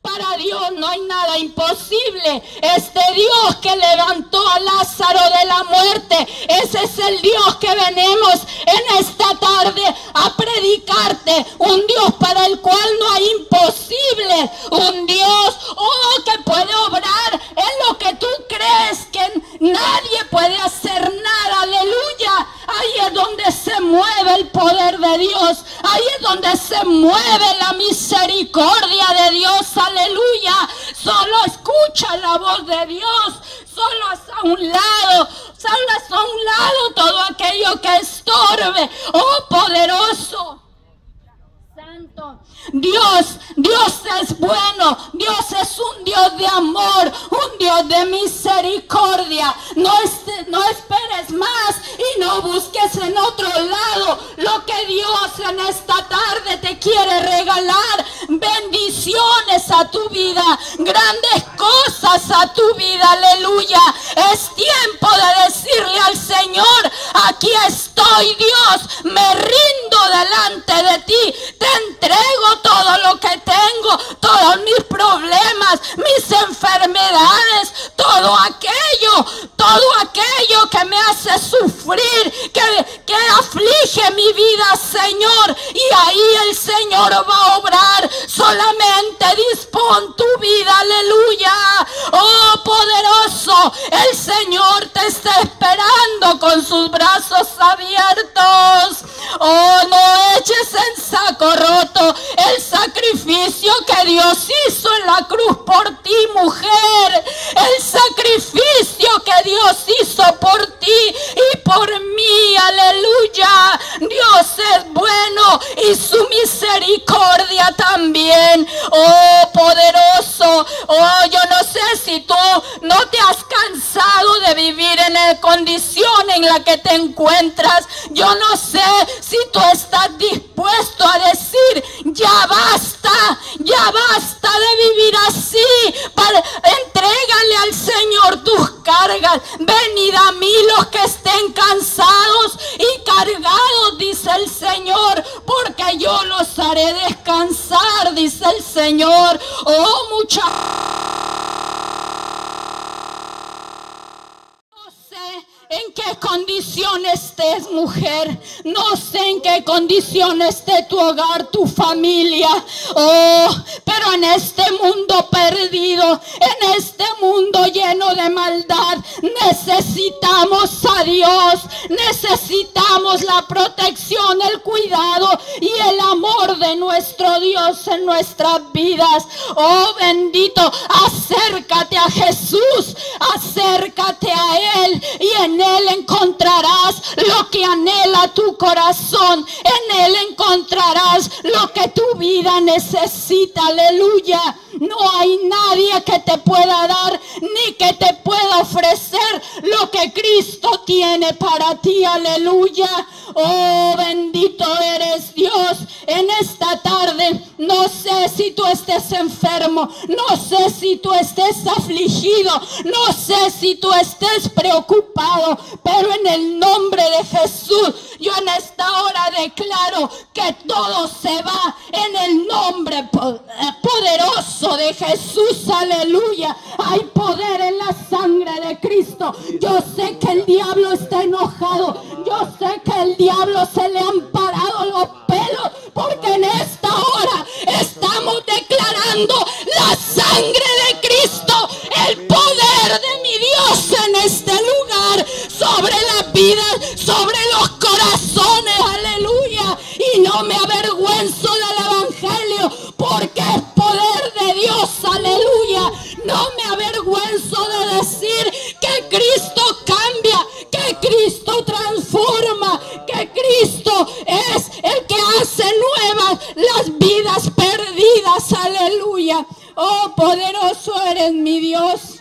Para Dios no hay nada imposible. Este Dios que levantó a Lázaro de la muerte, ese es el Dios que venimos en esta tarde a predicarte. Un Dios para el cual no hay imposible. Un Dios que puede obrar en lo que tú crees que nadie puede hacer nada. Aleluya. Ahí es donde se mueve el poder de Dios. Ahí es donde se mueve la misericordia de Dios. Aleluya. Solo escucha la voz de Dios. Solo haz a un lado. Solo haz a un lado todo aquello que estorbe. Oh poderoso. Santo. Dios es bueno. Dios es un Dios de amor, un Dios de misericordia. No esperes más y no busques en otro lado lo que Dios en esta tarde te quiere regalar. Bendiciones a tu vida, grandes cosas a tu vida. Aleluya. Es tiempo de decirle al Señor: aquí estoy, Dios, me rindo delante de ti, te entrego todo lo que tengo, todos mis problemas, mis enfermedades, todo aquello que me hace sufrir, que aflige mi vida, Señor. Y ahí el Señor va a obrar. Solamente dispón tu vida. Aleluya. Oh poderoso, el Señor te está esperando con sus brazos abiertos. Oh, no eches en saco roto el sacrificio que Dios hizo en la cruz por ti, mujer. El sacrificio que Dios hizo por ti y por mí. Aleluya. Dios es bueno y su misericordia también. Oh poderoso. Oh, yo no sé si tú no te has cansado de vivir en la condición en la que te encuentras. Yo no sé si tú estás dispuesto a decir: ya basta de vivir así. Entrégale al Señor tus cargas. Venid a mí los que estén cansados y cargados, dice el Señor, porque yo los haré descansar, dice el Señor. Oh, en qué condición estés, mujer. No sé en qué condición esté tu hogar, tu familia. Oh, pero en este mundo perdido, en este mundo lleno de maldad, necesitamos a Dios. Necesitamos la protección, el cuidado y el amor de nuestro Dios en nuestras vidas. Oh bendito, acércate a Jesús, acércate a Él, y en Él encontrarás lo que anhela tu corazón. En Él encontrarás lo que tu vida necesita. Aleluya. No hay nadie que te pueda dar ni que te pueda ofrecer lo que Cristo tiene para ti. Aleluya. Oh, bendito eres Dios. En esta tarde, no sé si tú estés enfermo, no sé si tú estés afligido, no sé si tú estés preocupado, pero en el nombre de Jesús, yo en esta hora declaro que todo se va en el nombre poderoso de Jesús. Aleluya. Hay poder en la sangre de Cristo. Yo sé que el diablo está enojado. Yo sé que el diablo se le han parado los pelos, porque en esta hora estamos declarando la sangre de Cristo, el poder de mi Dios en este lugar, sobre las vidas, sobre los corazones. Aleluya. Y no me avergüenzo del evangelio, porque es poder de Dios. Aleluya. No me avergüenzo de decir que Cristo cambia, que Cristo transforma, que Cristo es el que hace nuevas las vidas perdidas. Aleluya. Oh, poderoso eres mi Dios.